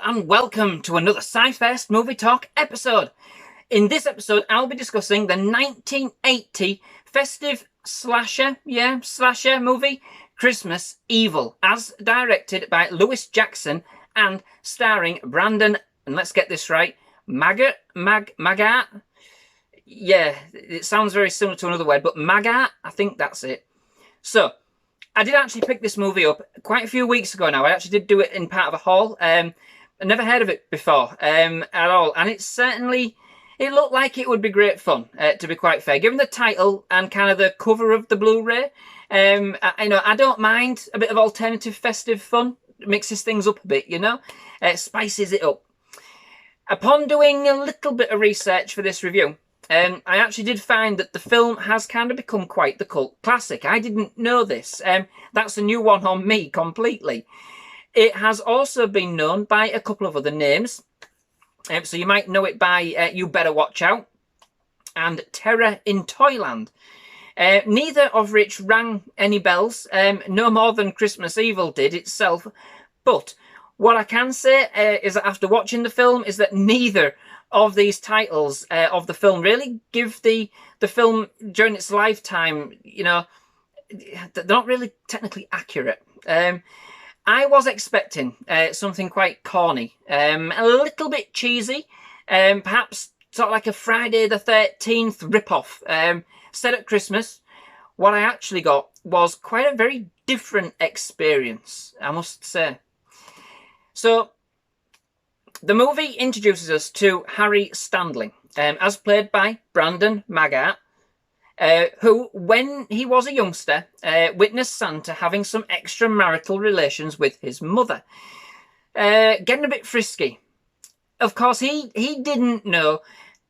and welcome to another SciFirst MovieTalk episode. In this episode, I'll be discussing the 1980 festive slasher movie, Christmas Evil, as directed by Lewis Jackson and starring Brandon, and let's get this right, Maggart? Yeah, it sounds very similar to another word, but Maggart, I think that's it. So, I did actually pick this movie up quite a few weeks ago now. I actually did do it in part of a haul. I never heard of it before at all. And it looked like it would be great fun, to be quite fair. Given the title and kind of the cover of the Blu-ray, I don't mind a bit of alternative festive fun. It mixes things up a bit, spices it up. Upon doing a little bit of research for this review, I actually did find that the film has kind of become quite the cult classic. I didn't know this. That's a new one on me completely. It has also been known by a couple of other names. So you might know it by You Better Watch Out and Terror in Toyland. Neither of which rang any bells, no more than Christmas Evil did itself. But what I can say is that after watching the film is that neither of these titles of the film really give the film during its lifetime, they're not really technically accurate. I was expecting something quite corny, a little bit cheesy, perhaps sort of like a Friday the 13th ripoff set at Christmas. What I actually got was quite a very different experience, I must say. So, the movie introduces us to Harry Standling, as played by Brandon Maggart, who, when he was a youngster, witnessed Santa having some extramarital relations with his mother, getting a bit frisky. Of course, he didn't know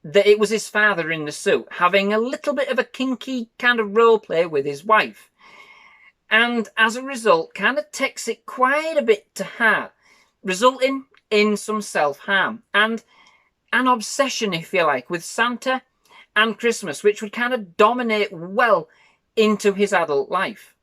that it was his father in the suit, having a little bit of a kinky kind of role play with his wife. And as a result, kind of takes it quite a bit to heart, resulting in some self-harm and an obsession, if you like, with Santa and Christmas, which would kind of dominate well into his adult life.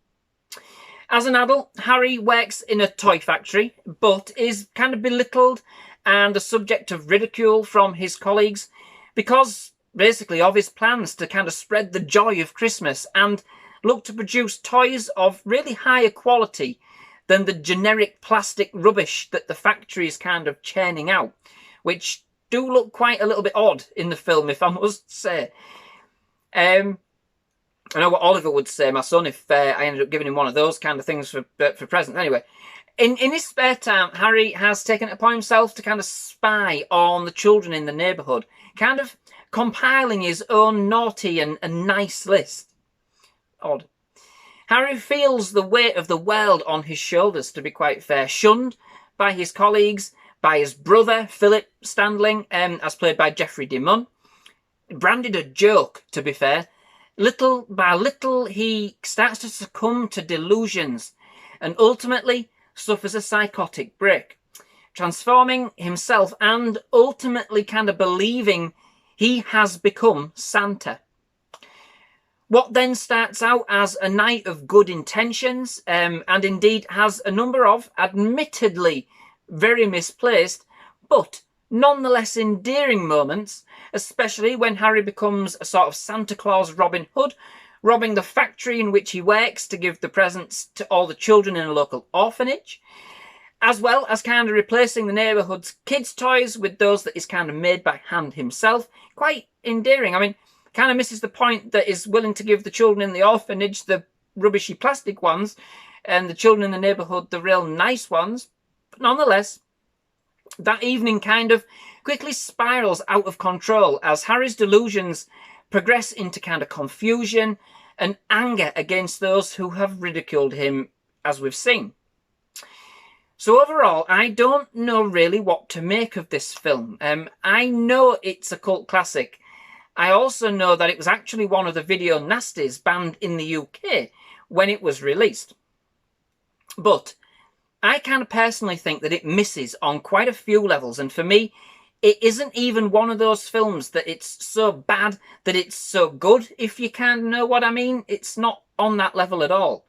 As an adult, Harry works in a toy factory, but is kind of belittled and the subject of ridicule from his colleagues because, basically, of his plans to kind of spread the joy of Christmas and look to produce toys of really higher quality than the generic plastic rubbish that the factory is kind of churning out, which do look quite a little bit odd in the film, if I must say. I know what Oliver would say, my son, if I ended up giving him one of those kind of things for present. Anyway, in his spare time, Harry has taken it upon himself to kind of spy on the children in the neighbourhood, kind of compiling his own naughty and nice list. Odd. Harry feels the weight of the world on his shoulders, to be quite fair, shunned by his colleagues, by his brother, Philip Standling, as played by Jeffrey DeMunn. Branded a joke, to be fair. Little by little, he starts to succumb to delusions and ultimately suffers a psychotic break, transforming himself and ultimately kind of believing he has become Santa. What then starts out as a night of good intentions, and indeed has a number of, admittedly very misplaced, but nonetheless endearing moments, especially when Harry becomes a sort of Santa Claus Robin Hood, robbing the factory in which he works to give the presents to all the children in a local orphanage, as well as kind of replacing the neighbourhood's kids' toys with those that is kind of made by hand himself. Quite endearing. I mean, kind of misses the point that is willing to give the children in the orphanage the rubbishy plastic ones and the children in the neighbourhood the real nice ones. But nonetheless, that evening kind of quickly spirals out of control as Harry's delusions progress into kind of confusion and anger against those who have ridiculed him, as we've seen. So overall, I don't know really what to make of this film. I know it's a cult classic. I also know that it was actually one of the video nasties banned in the UK when it was released. But I kind of personally think that it misses on quite a few levels, and for me, it isn't even one of those films that it's so bad that it's so good, if you kind of know what I mean. It's not on that level at all.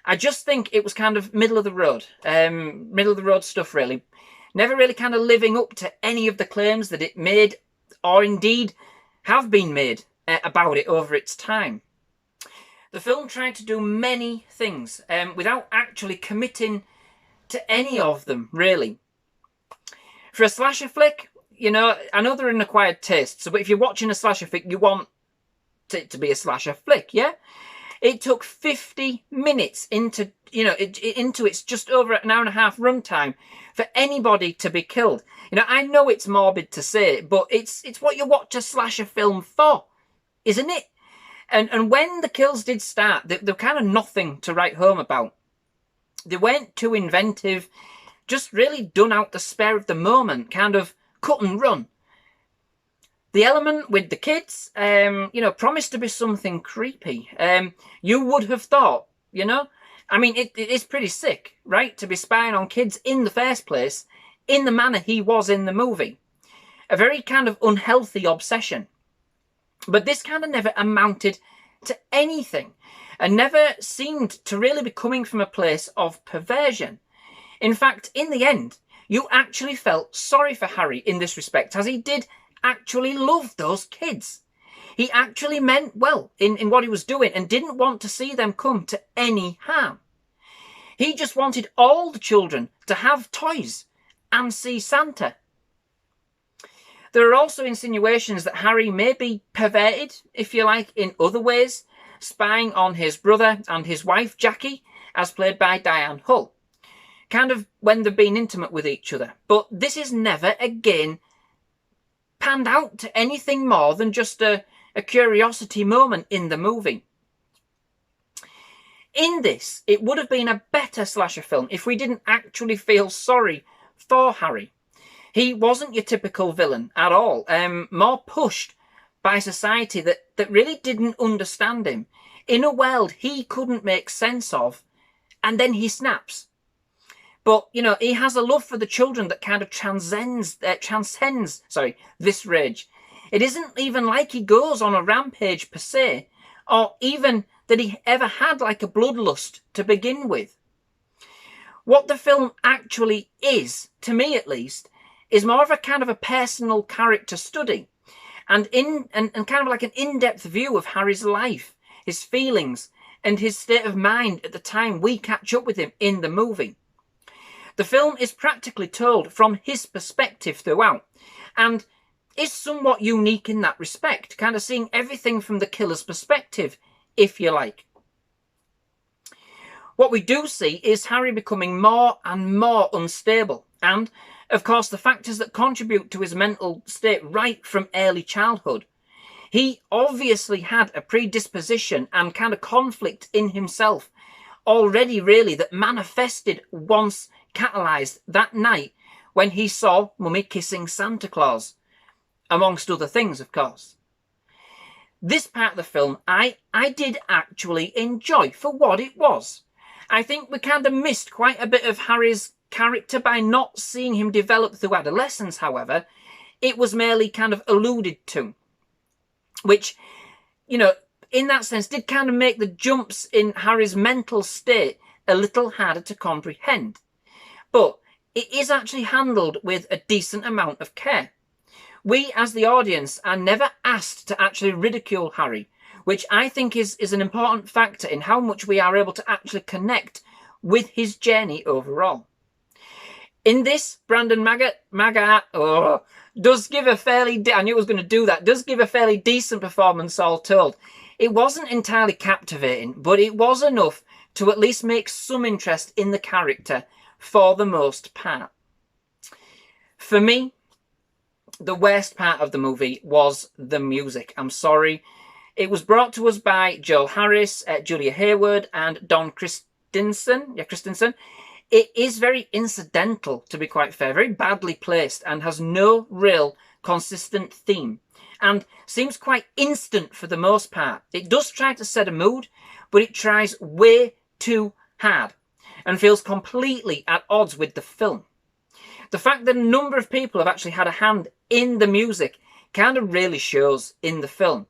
I just think it was kind of middle of the road stuff, really. never really kind of living up to any of the claims that it made, or indeed have been made about it over its time. The film tried to do many things without actually committing to any of them, really. For a slasher flick, you know, I know they're an acquired taste, so but if you're watching a slasher flick, you want it to be a slasher flick, yeah? It took 50 minutes into its just over an hour and a half runtime for anybody to be killed. You know, I know it's morbid to say it, but it's what you watch a slasher film for, isn't it? And when the kills did start, they were kind of nothing to write home about. They weren't too inventive, just really done out the spare of the moment, kind of cut and run. The element with the kids, promised to be something creepy. You would have thought, you know? I mean, it is pretty sick, right? To be spying on kids in the first place, in the manner he was in the movie. A very kind of unhealthy obsession. But this kind of never amounted to anything, and never seemed to really be coming from a place of perversion. In fact, in the end, you actually felt sorry for Harry in this respect, as he did actually love those kids. He actually meant well in what he was doing and didn't want to see them come to any harm. He just wanted all the children to have toys and see Santa. There are also insinuations that Harry may be perverted, if you like, in other ways, spying on his brother and his wife, Jackie, as played by Dianne Hull, kind of when they've been intimate with each other. But this is never again panned out to anything more than just a curiosity moment in the movie. In this, it would have been a better slasher film if we didn't actually feel sorry for Harry. He wasn't your typical villain at all, more pushed by society that really didn't understand him, in a world he couldn't make sense of, and then he snaps. But, you know, he has a love for the children that kind of transcends this rage. It isn't even like he goes on a rampage per se, or even that he ever had like a bloodlust to begin with. What the film actually is, to me at least, is more of a kind of a personal character study, and kind of like an in-depth view of Harry's life, his feelings, and his state of mind at the time we catch up with him in the movie. The film is practically told from his perspective throughout, and is somewhat unique in that respect, kind of seeing everything from the killer's perspective, if you like. What we do see is Harry becoming more and more unstable, and of course, the factors that contribute to his mental state right from early childhood. He obviously had a predisposition and kind of conflict in himself already, really, that manifested once catalysed that night when he saw Mummy kissing Santa Claus, amongst other things, of course. This part of the film I did actually enjoy for what it was. I think we kind of missed quite a bit of Harry's character by not seeing him develop through adolescence, however. It was merely kind of alluded to, which, you know, in that sense did kind of make the jumps in Harry's mental state a little harder to comprehend. But it is actually handled with a decent amount of care. We, as the audience, are never asked to actually ridicule Harry, which I think is an important factor in how much we are able to actually connect with his journey overall. In this, Brandon Maggart does give a fairly, I knew I was going to do that, does give a fairly decent performance all told. It wasn't entirely captivating, but it was enough to at least make some interest in the character for the most part. For me, the worst part of the movie was the music. I'm sorry. It was brought to us by Joel Harris, Julia Hayward, and Don Christensen. It is very incidental, to be quite fair, very badly placed, and has no real consistent theme, and seems quite instant for the most part. It does try to set a mood, but it tries way too hard, and feels completely at odds with the film. The fact that a number of people have actually had a hand in the music kind of really shows in the film,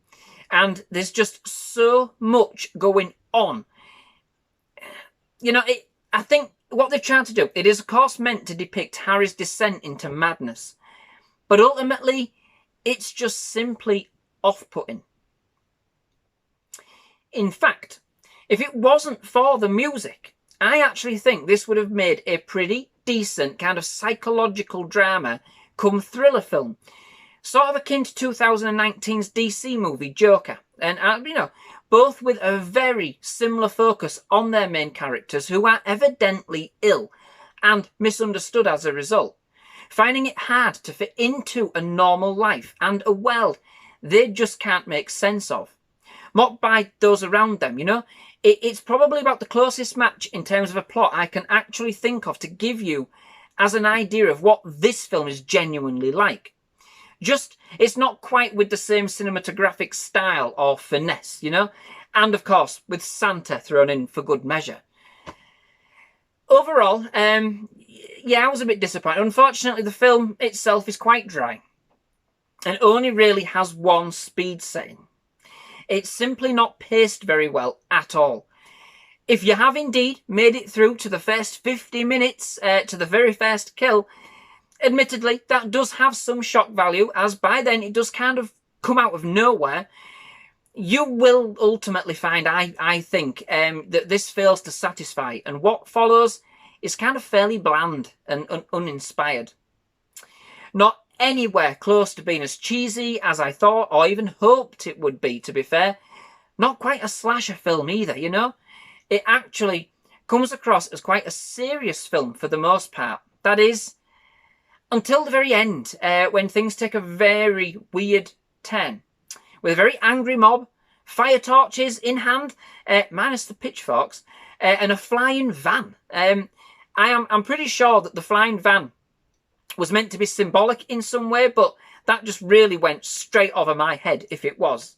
and there's just so much going on. You know, I think what they've tried to do, it is of course meant to depict Harry's descent into madness. But ultimately, it's just simply off-putting. In fact, if it wasn't for the music, I actually think this would have made a pretty decent kind of psychological drama come thriller film. Sort of akin to 2019's DC movie Joker. And, both with a very similar focus on their main characters who are evidently ill and misunderstood as a result, finding it hard to fit into a normal life and a world they just can't make sense of. Mocked by those around them, It's probably about the closest match in terms of a plot I can actually think of to give you as an idea of what this film is genuinely like. Just, it's not quite with the same cinematographic style or finesse, And of course, with Santa thrown in for good measure. Overall, I was a bit disappointed. Unfortunately, the film itself is quite dry and only really has one speed setting. It's simply not paced very well at all. If you have indeed made it through to the first 50 minutes, to the very first kill, admittedly, that does have some shock value, as by then it does kind of come out of nowhere. You will ultimately find, I think, that this fails to satisfy, and what follows is kind of fairly bland and uninspired. Not anywhere close to being as cheesy as I thought or even hoped it would be, to be fair. Not quite a slasher film either, It actually comes across as quite a serious film for the most part. That is, until the very end, when things take a very weird turn. With a very angry mob, fire torches in hand, minus the pitchforks, and a flying van. I'm pretty sure that the flying van was meant to be symbolic in some way, but that just really went straight over my head if it was.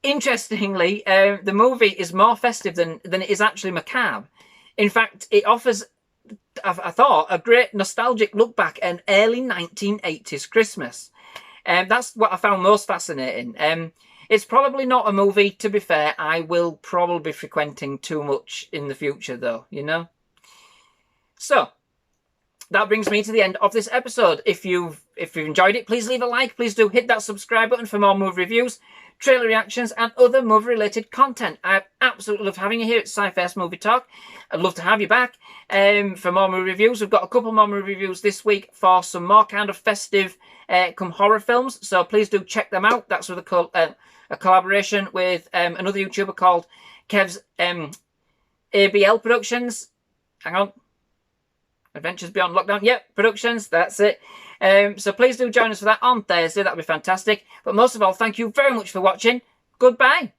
Interestingly, the movie is more festive than it is actually macabre. In fact, it offers, I thought, a great nostalgic look back at an early 1980s Christmas. That's what I found most fascinating. It's probably not a movie, to be fair, I will probably be frequenting too much in the future, though, So, that brings me to the end of this episode. If you've enjoyed it, please leave a like. Please do hit that subscribe button for more movie reviews, trailer reactions, and other movie-related content. I absolutely love having you here at SciFirst MovieTalk. I'd love to have you back for more movie reviews. We've got a couple more movie reviews this week for some more kind of festive come horror films, so please do check them out. That's with a collaboration with another YouTuber called Kev's ABL Productions. Hang on. Adventures Beyond Lockdown. Yep, Productions, that's it. So please do join us for that on Thursday. That'll be fantastic. But most of all, thank you very much for watching. Goodbye.